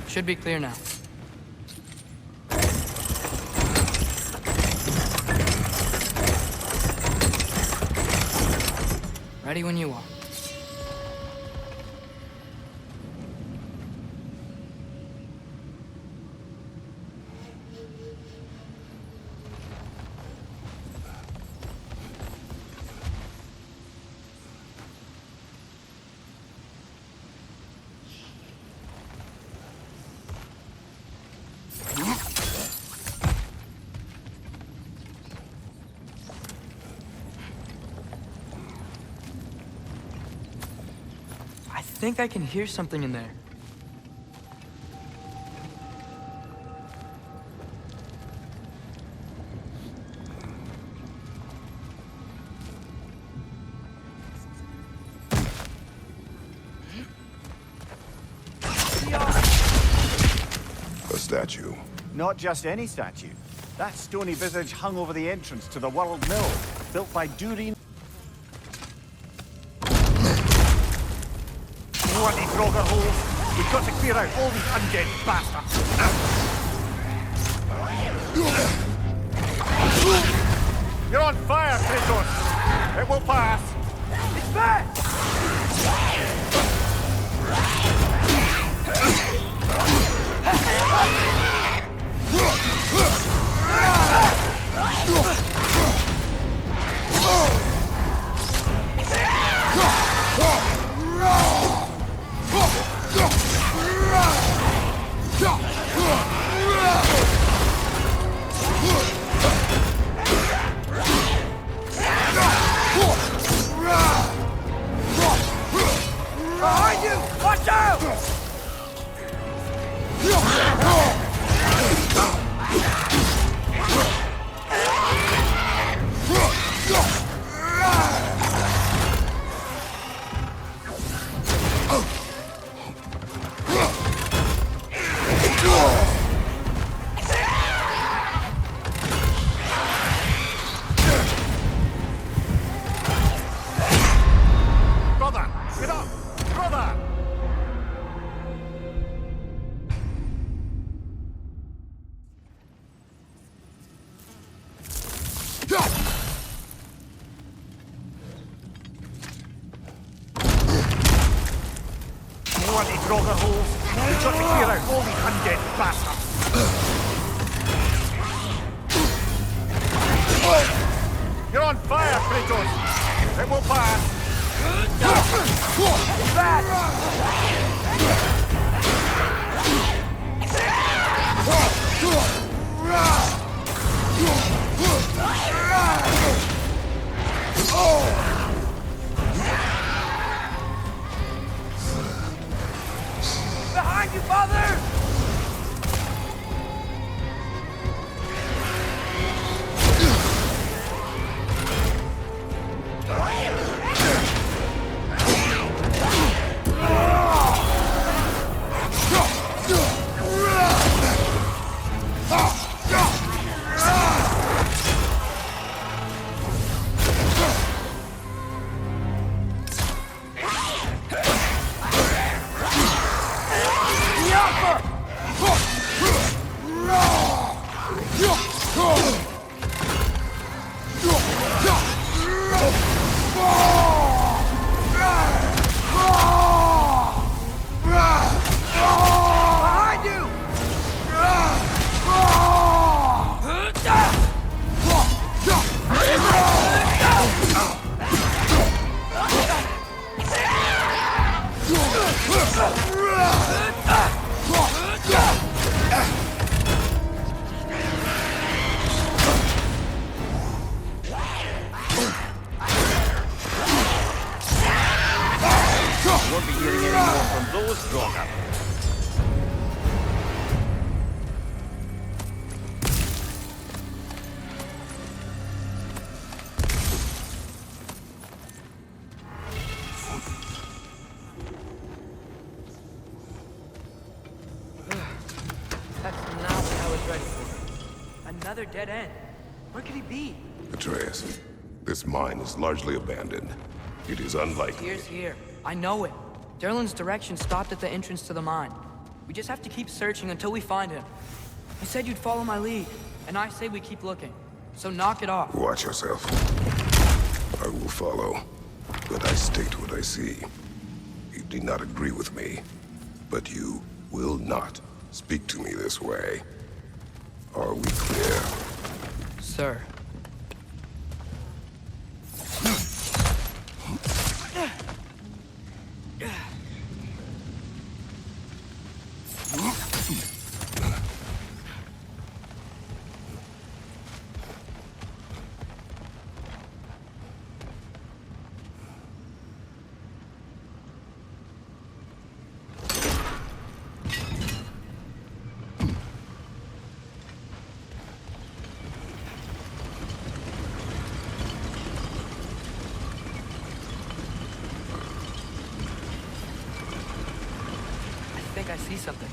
Should be clear now. Ready when you are. I think I can hear something in there. A statue. Not just any statue. That stony visage hung over the entrance to the World Mill, built by Durin. Bloody Draugr holes! We've got to clear out all these undead bastards! You're on fire, Kratos! It will pass! It's back! Behind you! Watch out! Brother! Get up! Brother! Bloody Draugr holes! We've got to clear out all these undead bastards! You're on fire, Kratos! It will pass! Behind you, father! Won't be hearing any more from those Draugr. That's not what I was ready for. Another dead end. Where could he be? Atreus, this mine is largely abandoned. It is unlikely. Tyr's here. I know it. Derlin's direction stopped at the entrance to the mine. We just have to keep searching until we find him. You said you'd follow my lead, and I say we keep looking. So knock it off. Watch yourself. I will follow, but I state what I see. You do not agree with me, but you will not speak to me this way. Are we clear? Sir. I see something.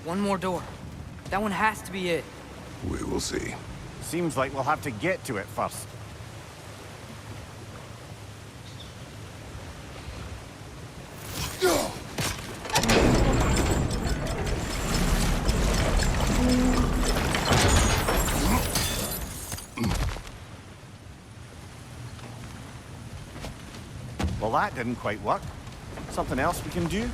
One more door. That one has to be it. We will see. Seems like we'll have to get to it first. Well, that didn't quite work. Something else we can do?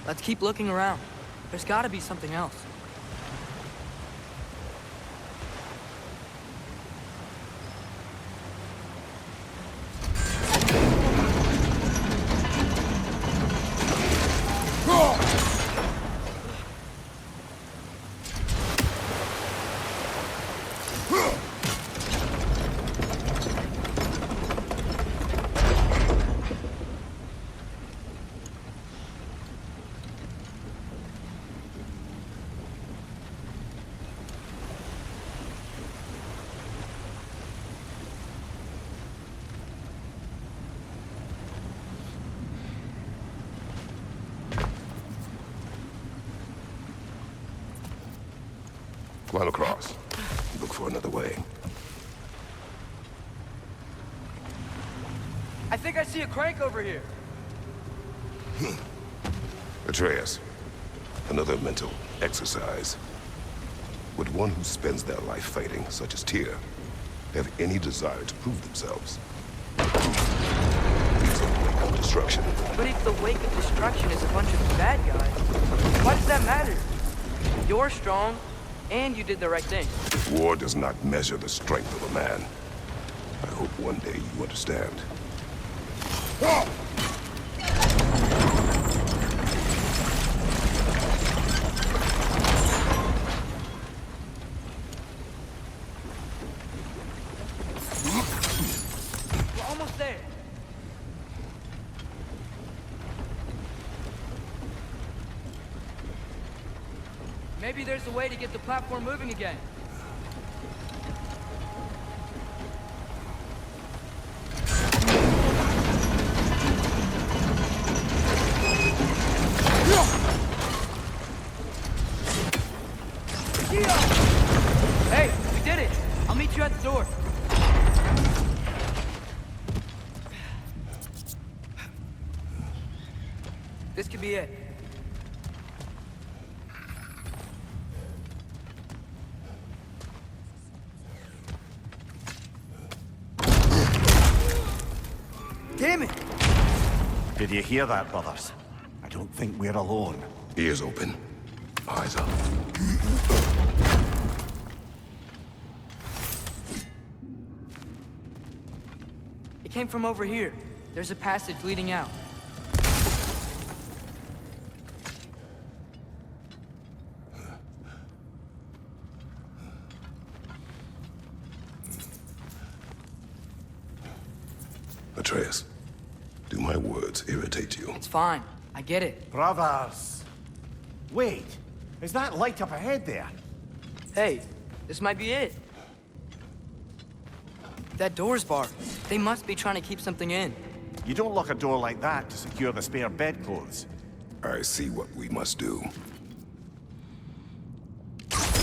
Let's keep looking around. There's gotta be something else. Climb across. Look for another way. I think I see a crank over here. Atreus, another mental exercise. Would one who spends their life fighting, such as Tyr, have any desire to prove themselves? It's a wake of destruction. But if the wake of destruction is a bunch of bad guys, why does that matter? You're strong, and you did the right thing. War does not measure the strength of a man. I hope one day you understand. We're almost there. Maybe there's a way to get the platform moving again. Hey, we did it! I'll meet you at the door. This could be it. Damn it! Did you hear that, brothers? I don't think we're alone. Ears open. Eyes up. It came from over here. There's a passage leading out. Atreus, do my words irritate you? It's fine. I get it. Brothers! Wait, is that light up ahead there? Hey, this might be it. That door's barred. They must be trying to keep something in. You don't lock a door like that to secure the spare bedclothes. I see what we must do.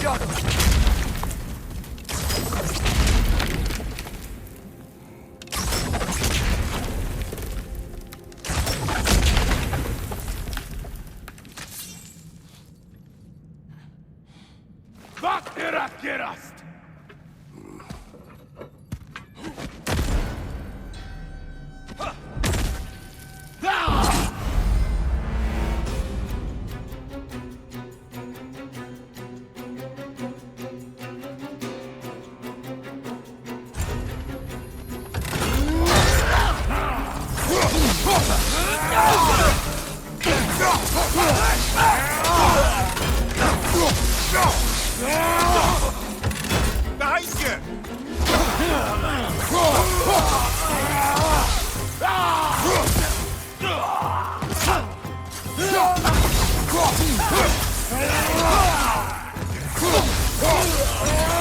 Got him!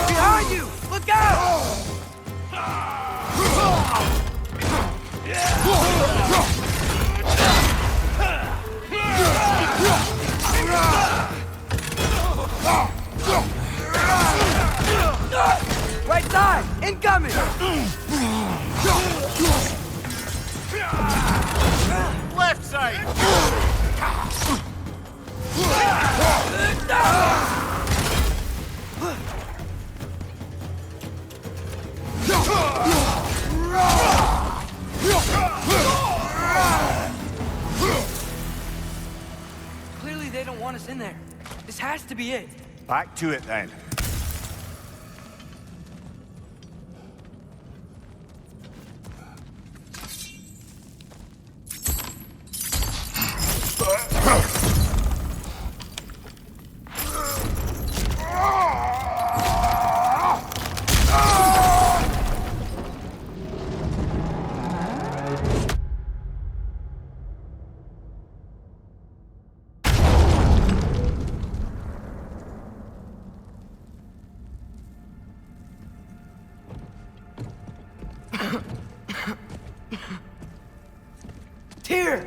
Behind you! Behind you! Look out! Right side! Incoming! Left side! Clearly they don't want us in there. This has to be it. Back to it then. Here!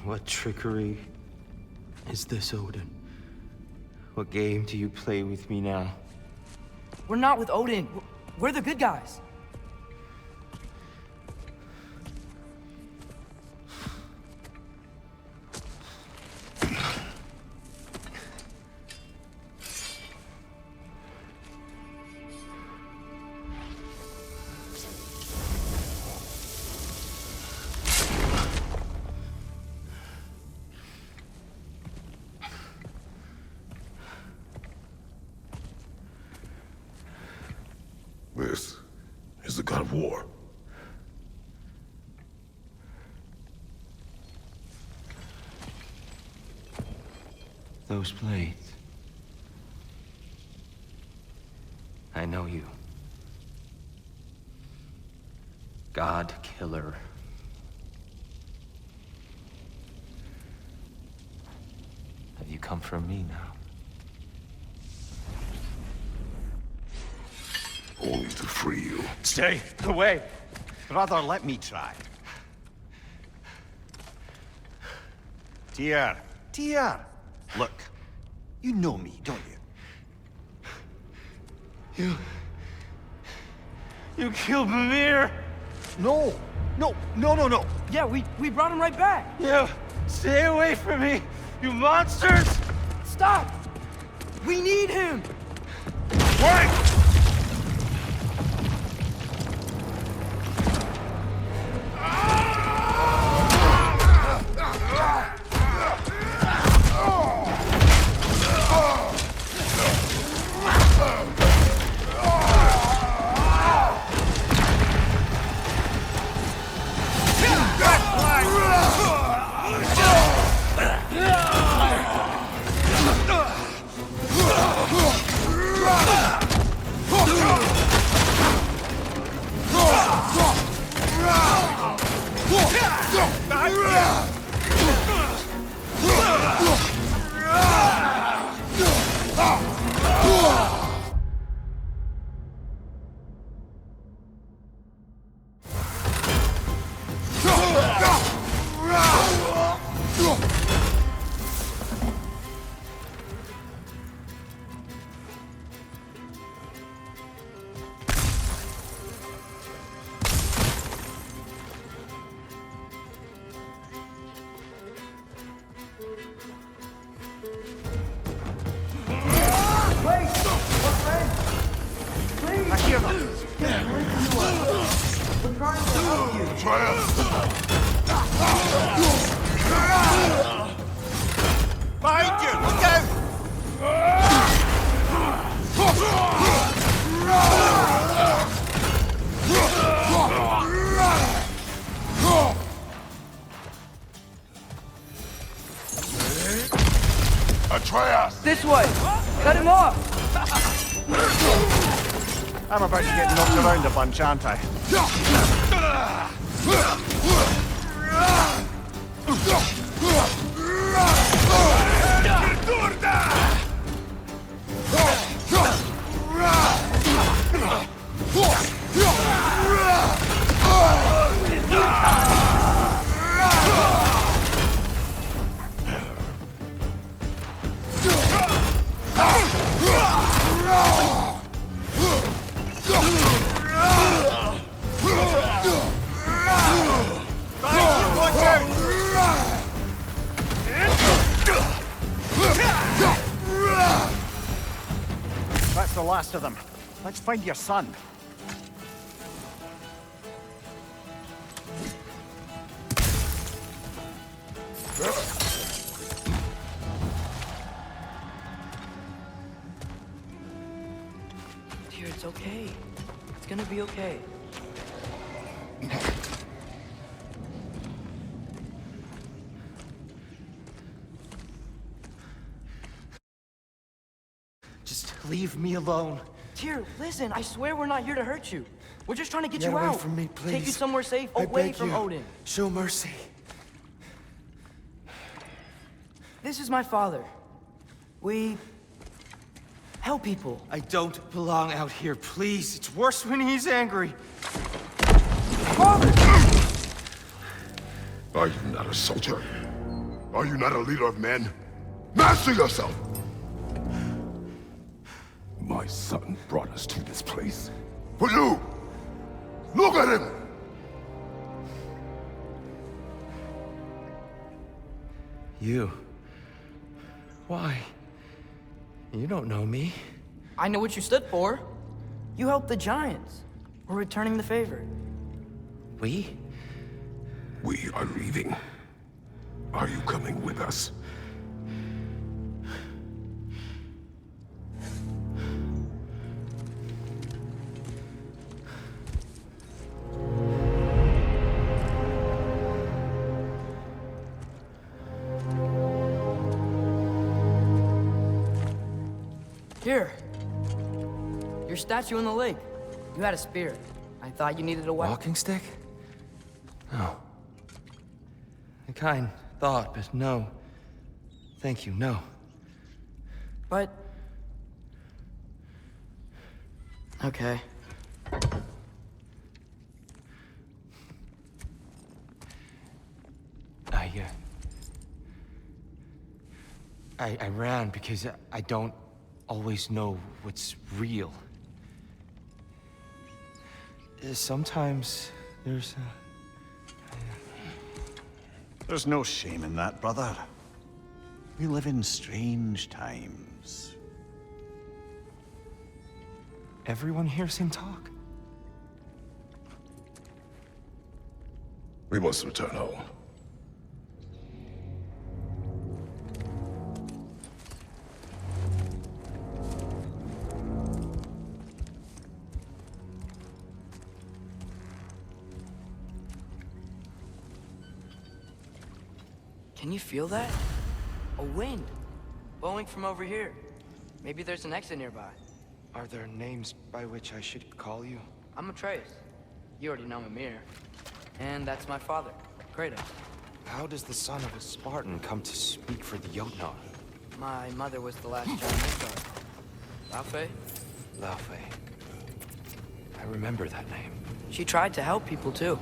What trickery is this, Odin? What game do you play with me now? We're not with Odin. We're the good guys. This is the god of war. Those blades. I know you. God killer. Have you come for me now? Only to free you. Stay away! Brother, let me try. Tyr! Tyr! Look, you know me, don't you? You killed Mimir! No! No! No, no, no! Yeah, we brought him right back. You stay away from me, you monsters! Stop! We need him! Wait! Behind you! Look out! betray us! This way! Cut him off! I'm about to get knocked around a bunch, aren't I? That's the last of them. Let's find your son. Dear, it's okay. It's gonna be okay. Just leave me alone. Tyr, listen, I swear we're not here to hurt you. We're just trying to get Get you away out. from me, Take you please. somewhere safe, I away beg from you. Odin. Show mercy. This is my father. We help people. I don't belong out here, please. It's worse when he's angry. Father! Are you not a soldier? Are you not a leader of men? Master yourself! My son brought us to this place. For you! Look at him! You? Why? You don't know me. I know what you stood for. You helped the giants. We're returning the favor. We? We are leaving. Are you coming with us? Here. Your statue in the lake. You had a spear. I thought you needed a weapon. Walking stick? No. A kind thought, but no. Thank you, no. But... okay. I ran because I don't always know what's real. Sometimes there's There's no shame in that, brother. We live in strange times. Everyone hears him talk. We must return home. Can you feel that? A wind. Blowing from over here. Maybe there's an exit nearby. Are there names by which I should call you? I'm Atreus. You already know Mimir. And that's my father, Kratos. How does the son of a Spartan come to speak for the Jotnar? My mother was the last giant Asgard. Laufey? Laufey. I remember that name. She tried to help people too.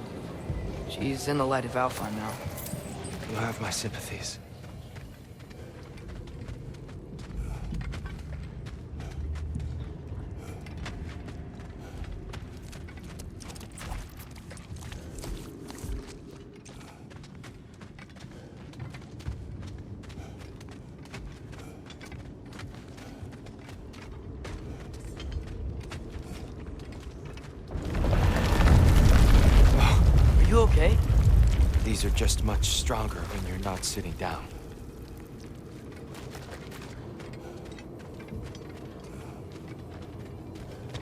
She's in the light of Alpha now. You have my sympathies. Are you okay? These are just much stronger when you're not sitting down.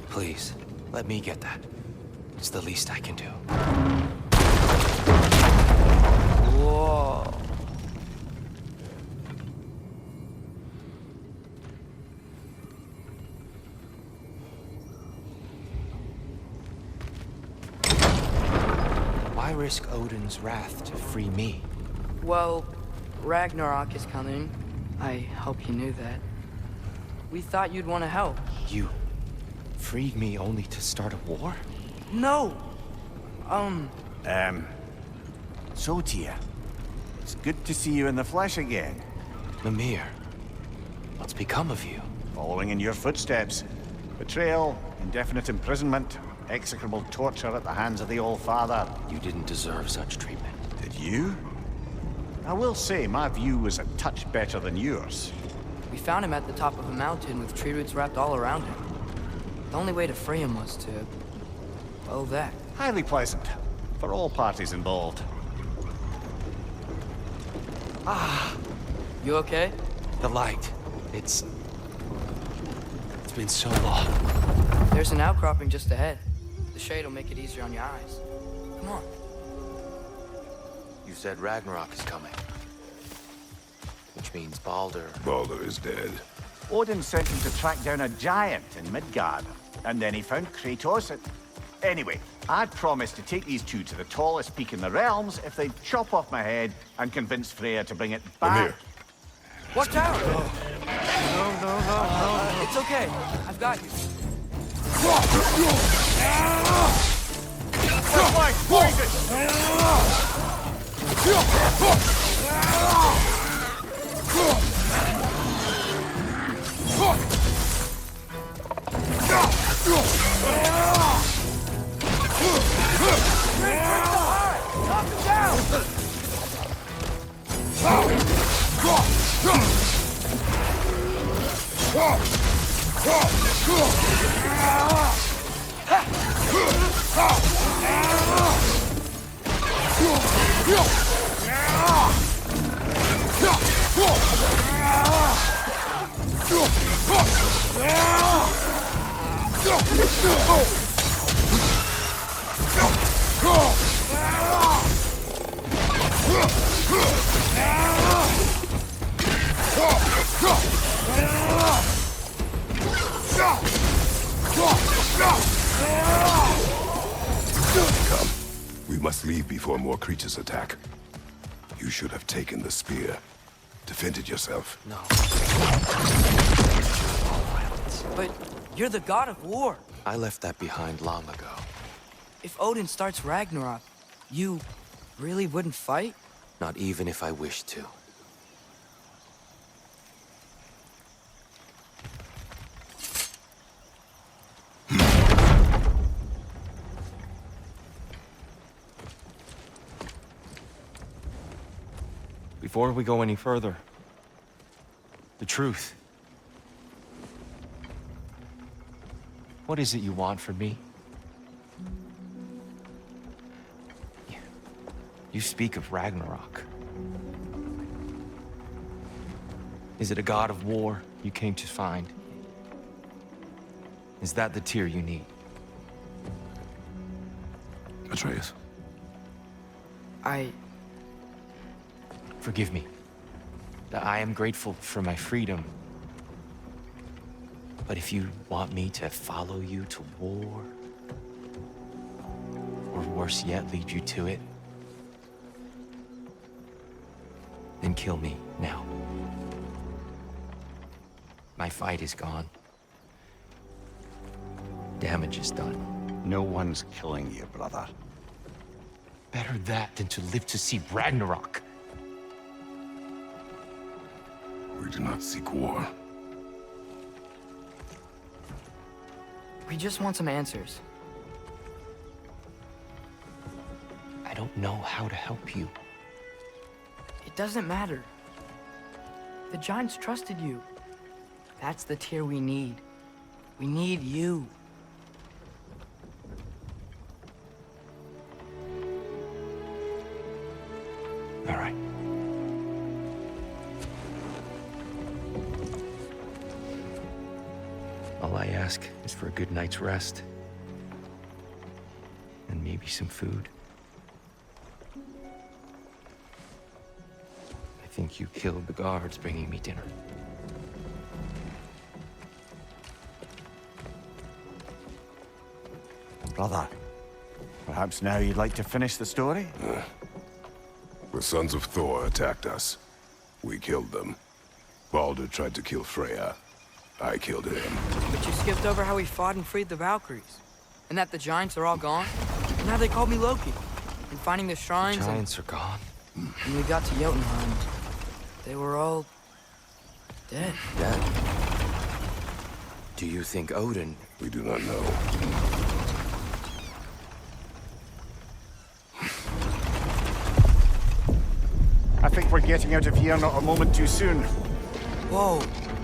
Please, let me get that. It's the least I can do. Whoa. Why risk Odin's wrath to free me? Well, Ragnarok is coming. I hope you knew that. We thought you'd want to help. You freed me only to start a war? No! So, Tia, it's good to see you in the flesh again. Mimir, what's become of you? Following in your footsteps. Betrayal, indefinite imprisonment, execrable torture at the hands of the All-Father. You didn't deserve such treatment. Did you? I will say, my view was a touch better than yours. We found him at the top of a mountain with tree roots wrapped all around him. The only way to free him was to... well, that. Highly pleasant, for all parties involved. You okay? The light. It's been so long. There's an outcropping just ahead. The shade will make it easier on your eyes. Come on. You said Ragnarok is coming. Which means Baldur. Baldur is dead. Odin sent him to track down a giant in Midgard, and then he found Kratos at... Anyway, I'd promised to take these two to the tallest peak in the realms if they'd chop off my head and convince Freya to bring it back. Mimir. Watch out! No. It's okay. I've got you. Come. We must leave before more creatures attack. You should have taken the spear. Defended yourself. No. But you're the god of war. I left that behind long ago. If Odin starts Ragnarok, you really wouldn't fight? Not even if I wished to. Before we go any further, the truth. What is it you want from me? You speak of Ragnarok. Is it a god of war you came to find? Is that the tear you need? Atreus. Forgive me. I am grateful for my freedom. But if you want me to follow you to war, or worse yet, lead you to it, then kill me now. My fight is gone. Damage is done. No one's killing you, brother. Better that than to live to see Ragnarok. We do not seek war. We just want some answers. I don't know how to help you. It doesn't matter. The giants trusted you. That's the tear we need. We need you. All right. All I ask is for a good night's rest. And maybe some food. I think you killed the guards bringing me dinner. Brother, Perhaps now you'd like to finish the story? The sons of Thor attacked us. We killed them. Baldur tried to kill Freya. I killed him. But you skipped over how we fought and freed the Valkyries. And that the giants are all gone. And now they called me Loki. And finding the shrines Giants are gone. and we got to Jotunheim. They were all... dead. Dead. Do you think Odin... We do not know. I think we're getting out of here not a moment too soon. Whoa,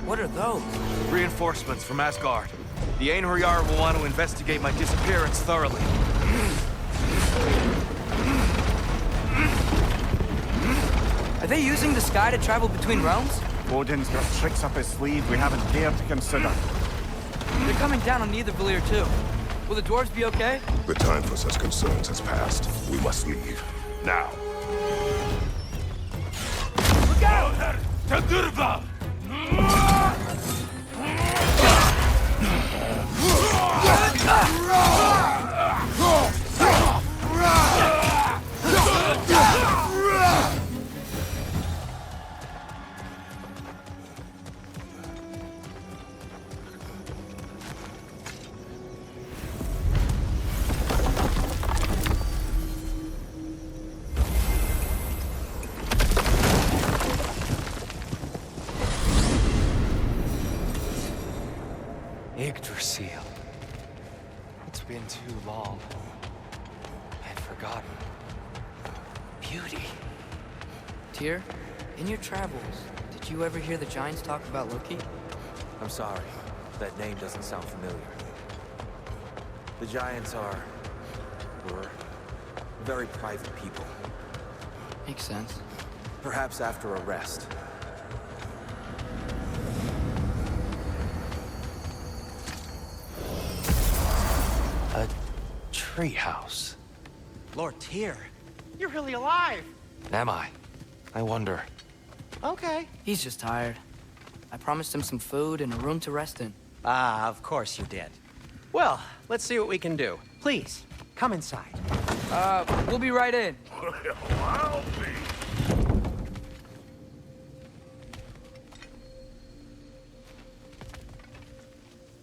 what are those? Reinforcements from Asgard. The Einherjar will want to investigate my disappearance thoroughly. Are they using the sky to travel between realms? Odin's got tricks up his sleeve we haven't dared to consider. They're coming down on Nidavellir too. Will the dwarves be okay? The time for such concerns has passed. We must leave. Now. Look out! Yggdrasil. It's been too long. I'd forgotten. Beauty. Tyr, in your travels, did you ever hear the giants talk about Loki? I'm sorry. That name doesn't sound familiar. The Giants were very private people. Makes sense. Perhaps after a rest. A treehouse. Lord Tyr, you're really alive! Am I? I wonder. Okay. He's just tired. I promised him some food and a room to rest in. Ah, of course you did. Well, let's see what we can do. Please, come inside. We'll be right in.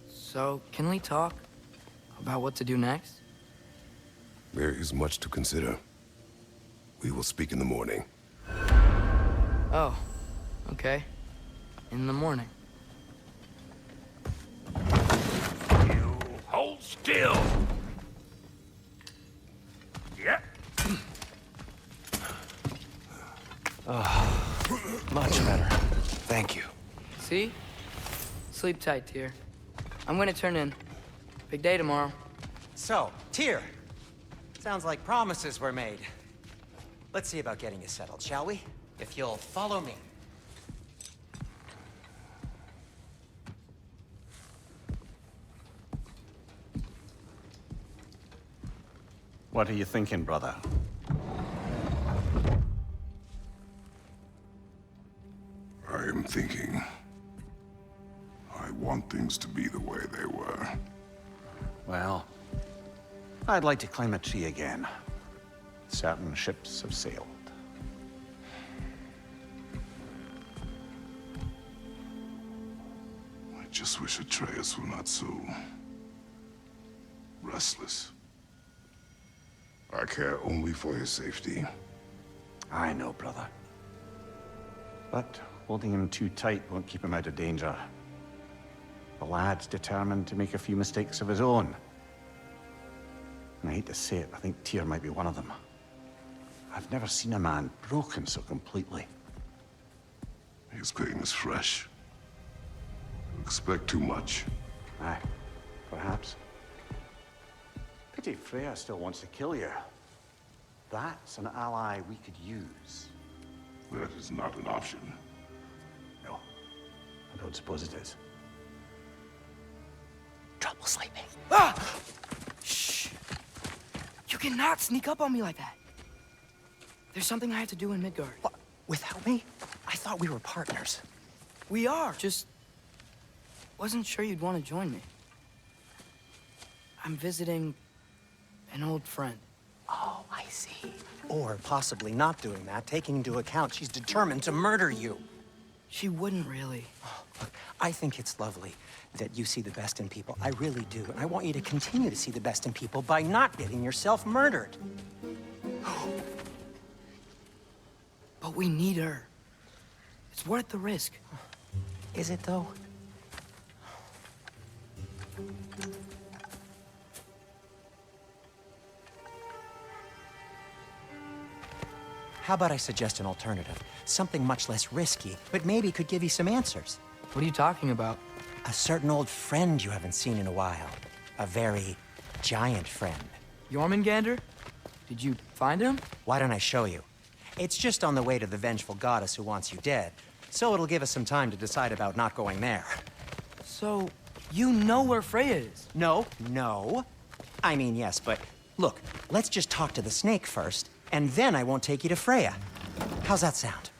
So, can we talk about what to do next? There is much to consider. We will speak in the morning. Oh, okay. In the morning. You hold still. Yep. Much better. Thank you. See? Sleep tight, Tyr. I'm gonna turn in. Big day tomorrow. So, Tyr, sounds like promises were made. Let's see about getting you settled, shall we? If you'll follow me. What are you thinking, brother? I am thinking. I want things to be the way they were. Well, I'd like to climb a tree again. Certain ships have sailed. I just wish Atreus were not so... restless. I care only for his safety. I know, brother. But holding him too tight won't keep him out of danger. The lad's determined to make a few mistakes of his own. And I hate to say it, I think Tyr might be one of them. I've never seen a man broken so completely. His pain is fresh. You expect too much. Aye, perhaps. Pity Freya still wants to kill you. That's an ally we could use. That is not an option. No, I don't suppose it is. Trouble sleeping. Ah! Shh! You cannot sneak up on me like that. There's something I have to do in Midgard. What? Without me? I thought we were partners. We are. Just wasn't sure you'd want to join me. I'm visiting an old friend. see. Or possibly not doing that, taking into account she's determined to murder you. She wouldn't really. Look, I think it's lovely that you see the best in people. I really do. And I want you to continue to see the best in people by not getting yourself murdered. But we need her. It's worth the risk. Is it, though? How about I suggest an alternative? Something much less risky, but maybe could give you some answers. What are you talking about? A certain old friend you haven't seen in a while. A very giant friend. Jormungandr? Did you find him? Why don't I show you? It's just on the way to the vengeful goddess who wants you dead, so it'll give us some time to decide about not going there. So, you know where Freya is? No. I mean, yes, but look, let's just talk to the snake first, and then I won't take you to Freya. How's that sound?